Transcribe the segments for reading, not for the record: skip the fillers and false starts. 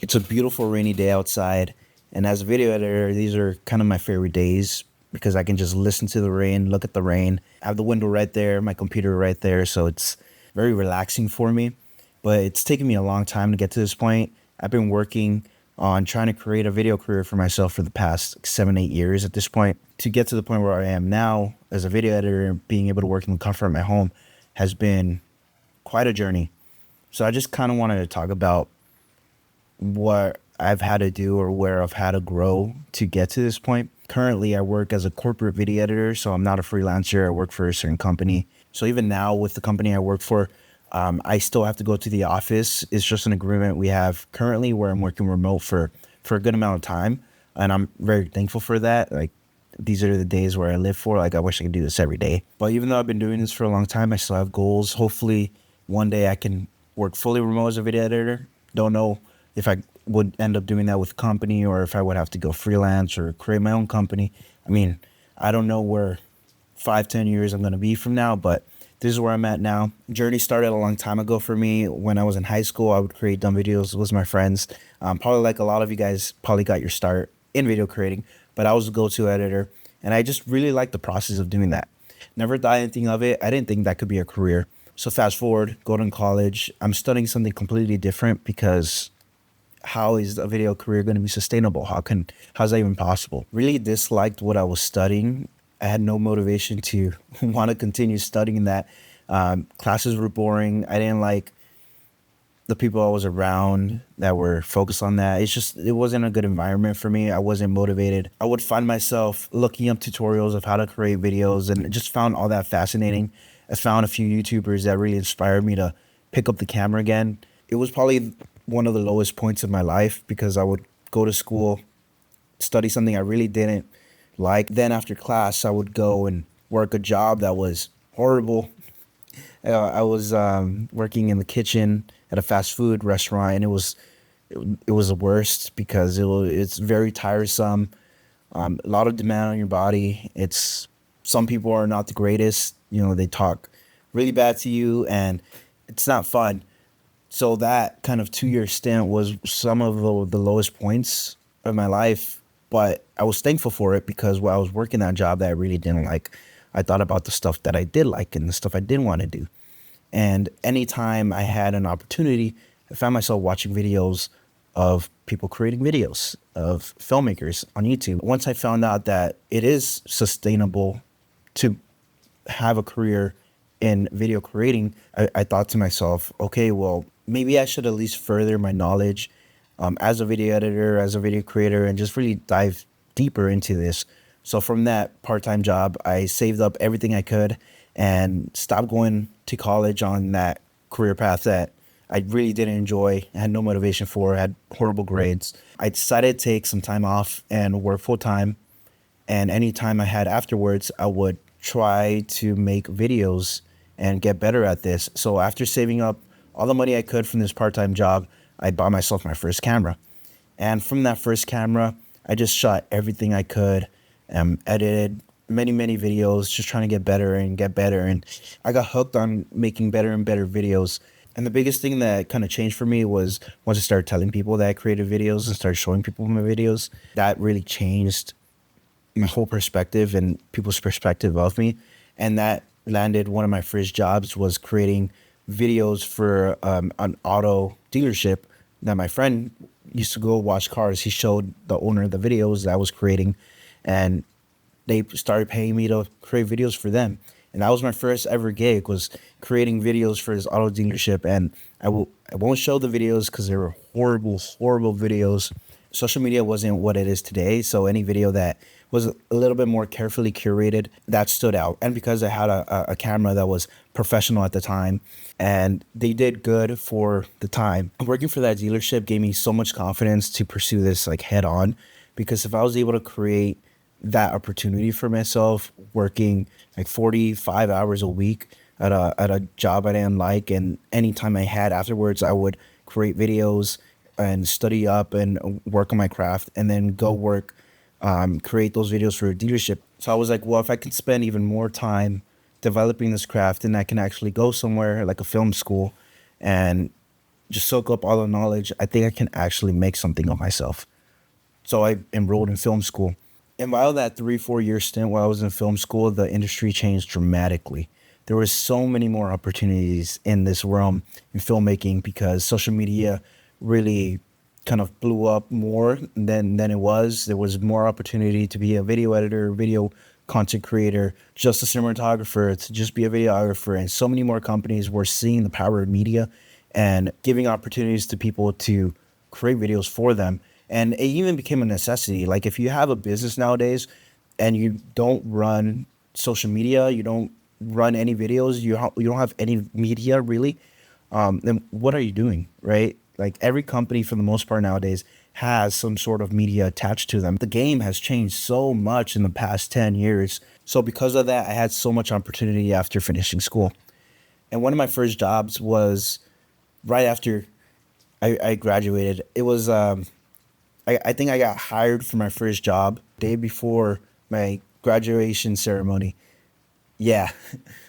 It's a beautiful rainy day outside, and as a video editor, these are kind of my favorite days because I can just listen to the rain, look at the rain. I have the window right there, my computer right there, so it's very relaxing for me. But it's taken me a long time to get to this point. I've been working on trying to create a video career for myself for the past 7, 8 years at this point. To get to the point where I am now as a video editor and being able to work in the comfort of my home has been quite a journey. So I just kind of wanted to talk about what I've had to do or where I've had to grow to get to this point. Currently, I work as a corporate video editor, so I'm not a freelancer. I work for a certain company. So even now, with the company I work for, I still have to go to the office. It's just an agreement we have currently where I'm working remote for a good amount of time, and I'm very thankful for that. Like these are the days where I live for. Like I wish I could do this every day. But even though I've been doing this for a long time, I still have goals. Hopefully, one day I can work fully remote as a video editor. Don't know if I would end up doing that with a company or if I would have to go freelance or create my own company. I mean, I don't know where 5, 10 years I'm going to be from now, but this is where I'm at now. Journey started a long time ago for me. When I was in high school, I would create dumb videos with my friends. Probably like a lot of you guys probably got your start in video creating, but I was a go-to editor, and I just really liked the process of doing that. Never thought anything of it. I didn't think that could be a career. So fast forward, go to college. I'm studying something completely different because how is a video career going to be sustainable? How's that even possible? Really disliked what I was studying. I had no motivation to want to continue studying that. Classes were boring. I didn't like the people I was around that were focused on that. It wasn't a good environment for me. I wasn't motivated. I would find myself looking up tutorials of how to create videos and just found all that fascinating. I found a few YouTubers that really inspired me to pick up the camera again. It was probably one of the lowest points of my life because I would go to school, study something I really didn't like. Then after class, I would go and work a job that was horrible. I was working in the kitchen at a fast food restaurant, and it was the worst because it's very tiresome. A lot of demand on your body. It's some people are not the greatest. You know, they talk really bad to you, and it's not fun. So that kind of 2 year stint was some of the lowest points of my life, but I was thankful for it because while I was working that job that I really didn't like, I thought about the stuff that I did like and the stuff I didn't want to do. And anytime I had an opportunity, I found myself watching videos of people creating videos of filmmakers on YouTube. Once I found out that it is sustainable to have a career in video creating, I thought to myself, okay, well, maybe I should at least further my knowledge as a video editor, as a video creator, and just really dive deeper into this. So from that part-time job, I saved up everything I could and stopped going to college on that career path that I really didn't enjoy. I had no motivation for. I had horrible grades. I decided to take some time off and work full time. And any time I had afterwards, I would try to make videos and get better at this. So after saving up all the money I could from this part-time job, I bought myself my first camera. And from that first camera, I just shot everything I could, edited many videos, just trying to get better and get better. And I got hooked on making better and better videos. And the biggest thing that kind of changed for me was once I started telling people that I created videos and started showing people my videos, that really changed my whole perspective and people's perspective of me. And that landed one of my first jobs was creating videos for an auto dealership that my friend used to go watch cars. He showed the owner the videos that I was creating, and they started paying me to create videos for them. And that was my first ever gig, was creating videos for this auto dealership. And I won't show the videos because they were horrible videos. Social media wasn't what it is today, so any video that was a little bit more carefully curated, that stood out. And because I had a camera that was professional at the time, and they did good for the time. Working for that dealership gave me so much confidence to pursue this like head on, because if I was able to create that opportunity for myself, working like 45 hours a week at a job I didn't like, and anytime I had afterwards, I would create videos and study up and work on my craft, and then go work, create those videos for a dealership. So I was like, well, if I can spend even more time developing this craft, then I can actually go somewhere like a film school and just soak up all the knowledge. I think I can actually make something of myself. So I enrolled in film school. And while that 3, 4 year stint while I was in film school, the industry changed dramatically. There was so many more opportunities in this realm in filmmaking because social media really kind of blew up more than it was. There was more opportunity to be a video editor, video content creator, just a cinematographer, to just be a videographer. And so many more companies were seeing the power of media and giving opportunities to people to create videos for them. And it even became a necessity. Like if you have a business nowadays and you don't run social media, you don't run any videos, you don't have any media really, then what are you doing, right? Like every company for the most part nowadays has some sort of media attached to them. The game has changed so much in the past 10 years. So because of that, I had so much opportunity after finishing school. And one of my first jobs was right after I graduated. It was I think I got hired for my first job day before my graduation ceremony. Yeah.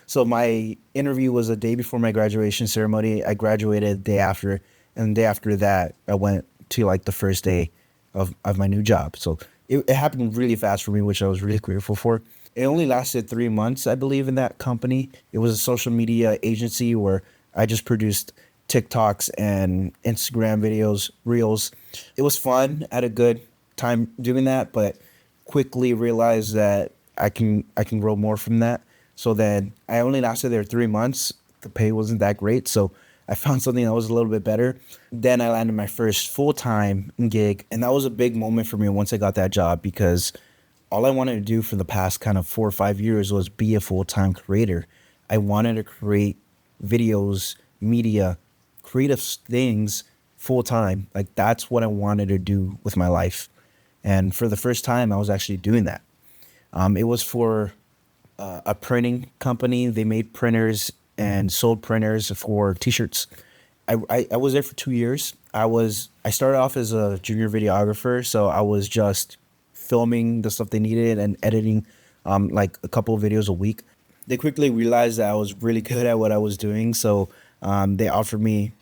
So my interview was a day before my graduation ceremony. I graduated day after, and the day after that, I went to like the first day of my new job. So it happened really fast for me, which I was really grateful for. It only lasted 3 months, I believe, in that company. It was a social media agency where I just produced TikToks and Instagram videos, reels. It was fun. I had a good time doing that, but quickly realized that I can grow more from that. So then I only lasted there 3 months. The pay wasn't that great, so I found something that was a little bit better. Then I landed my first full time gig, and that was a big moment for me once I got that job because all I wanted to do for the past kind of 4 or 5 years was be a full time creator. I wanted to create videos, media, creative things full time. Like that's what I wanted to do with my life. And for the first time, I was actually doing that. It was for a printing company. They made printers and sold printers for T-shirts. I was there for 2 years. I started off as a junior videographer, so I was just filming the stuff they needed and editing like a couple of videos a week. They quickly realized that I was really good at what I was doing, so they offered me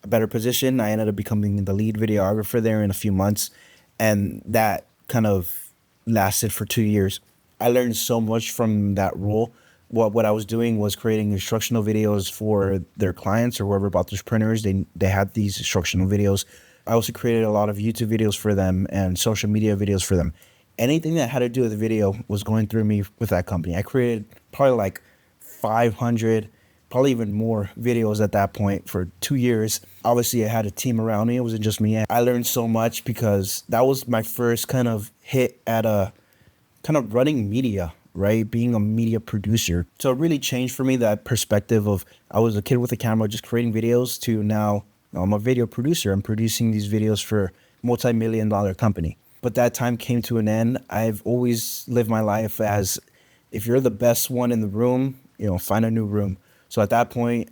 a better position. I ended up becoming the lead videographer there in a few months, and that kind of lasted for 2 years. I learned so much from that role. What I was doing was creating instructional videos for their clients or whoever bought those printers. They had these instructional videos. I also created a lot of YouTube videos for them and social media videos for them. Anything that had to do with video was going through me with that company. I created probably like 500, probably even more videos at that point for 2 years. Obviously, I had a team around me. It wasn't just me. I learned so much because that was my first kind of hit at a kind of running media, right? Being a media producer. So it really changed for me that perspective of I was a kid with a camera just creating videos to now I'm a video producer. I'm producing these videos for a multi-million-dollar company. But that time came to an end. I've always lived my life as if you're the best one in the room, find a new room. So at that point,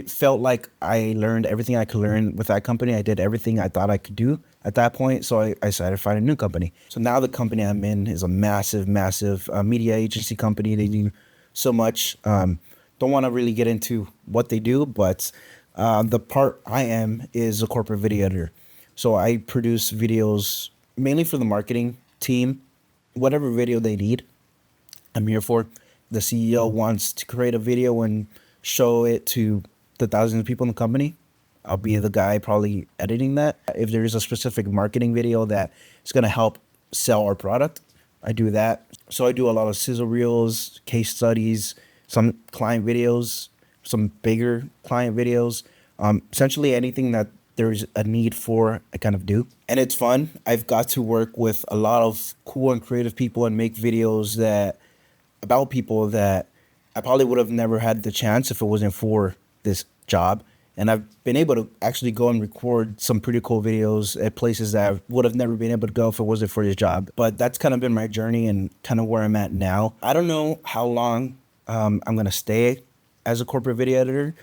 felt like I learned everything I could learn with that company. I did everything I thought I could do at that point. So I decided to find a new company. So now the company I'm in is a massive, massive media agency company. They do so much. Don't want to really get into what they do, but the part I am is a corporate video editor. So I produce videos mainly for the marketing team, whatever video they need. I'm here for. The CEO wants to create a video and show it to the thousands of people in the company. I'll be the guy probably editing that. If there is a specific marketing video that is going to help sell our product, I do that. So I do a lot of sizzle reels, case studies, some client videos, some bigger client videos. Essentially anything that there's a need for, I kind of do. And it's fun. I've got to work with a lot of cool and creative people and make videos that about people that I probably would have never had the chance if it wasn't for this job. And I've been able to actually go and record some pretty cool videos at places that I would have never been able to go if it wasn't for this job. But that's kind of been my journey and kind of where I'm at now. I don't know how long I'm going to stay as a corporate video editor.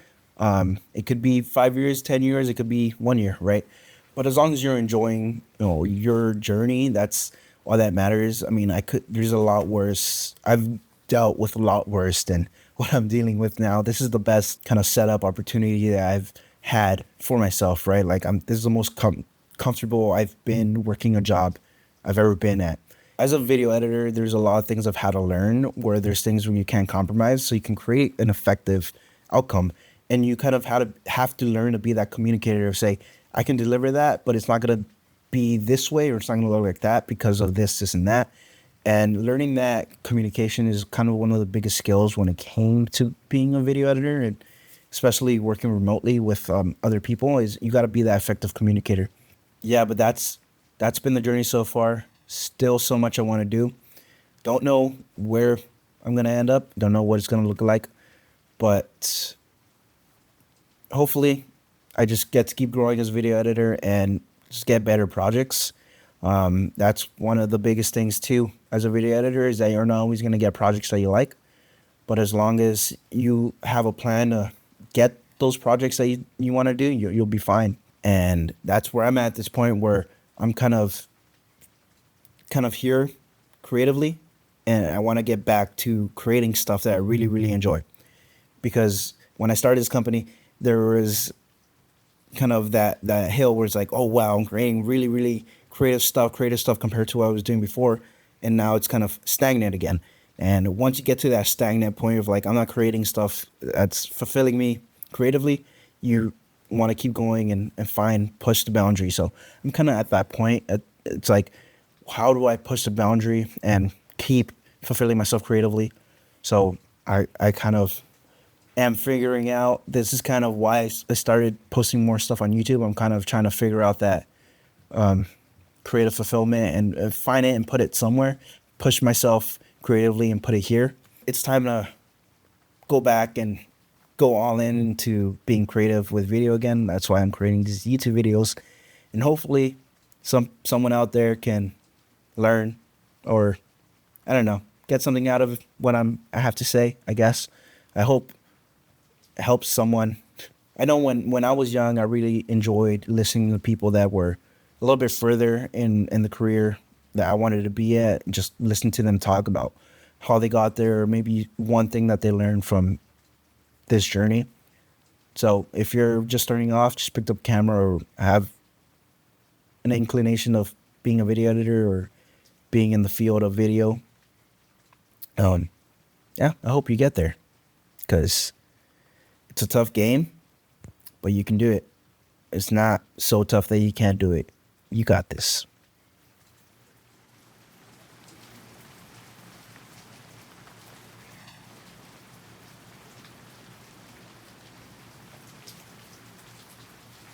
It could be 5 years, 10 years, it could be 1 year, right? But as long as you're enjoying, your journey, that's all that matters. I mean, there's a lot worse. I've dealt with a lot worse than what I'm dealing with now. This is the best kind of setup opportunity that I've had for myself, right? Like this is the most comfortable I've been working a job I've ever been at. As a video editor, there's a lot of things I've had to learn where there's things where you can't compromise, so you can create an effective outcome. And you kind of have to learn to be that communicator of say, I can deliver that, but it's not gonna be this way or it's not gonna look like that because of this, and that. And learning that communication is kind of one of the biggest skills when it came to being a video editor, and especially working remotely with other people, is you got to be that effective communicator. Yeah, but that's been the journey so far. Still so much I want to do. Don't know where I'm gonna end up. Don't know what it's gonna look like, but hopefully, I just get to keep growing as a video editor and just get better projects. That's one of the biggest things too as a video editor, is that you're not always gonna get projects that you like, but as long as you have a plan to get those projects that you want to do, you'll be fine. And that's where I'm at this point, where I'm kind of here creatively, and I want to get back to creating stuff that I really, really enjoy. Because when I started this company, there was kind of that hill where it's like, oh wow, I'm creating really, really creative stuff compared to what I was doing before, and now it's kind of stagnant again. And once you get to that stagnant point of like, I'm not creating stuff that's fulfilling me creatively, you want to keep going and push the boundary. So I'm kind of at that point. It's like, how do I push the boundary and keep fulfilling myself creatively? So I kind of am figuring out, this is kind of why I started posting more stuff on YouTube. I'm kind of trying to figure out that creative fulfillment and find it and put it somewhere, push myself creatively and put it here. It's time to go back and go all in into being creative with video again. That's why I'm creating these YouTube videos, and hopefully someone out there can learn, or I don't know, get something out of what I have to say, I guess. I hope it helps someone. I know when I was young, I really enjoyed listening to people that were a little bit further in the career that I wanted to be at, just listen to them talk about how they got there, or maybe one thing that they learned from this journey. So if you're just starting off, just picked up a camera, or have an inclination of being a video editor or being in the field of video, yeah, I hope you get there, because it's a tough game, but you can do it. It's not so tough that you can't do it. You got this.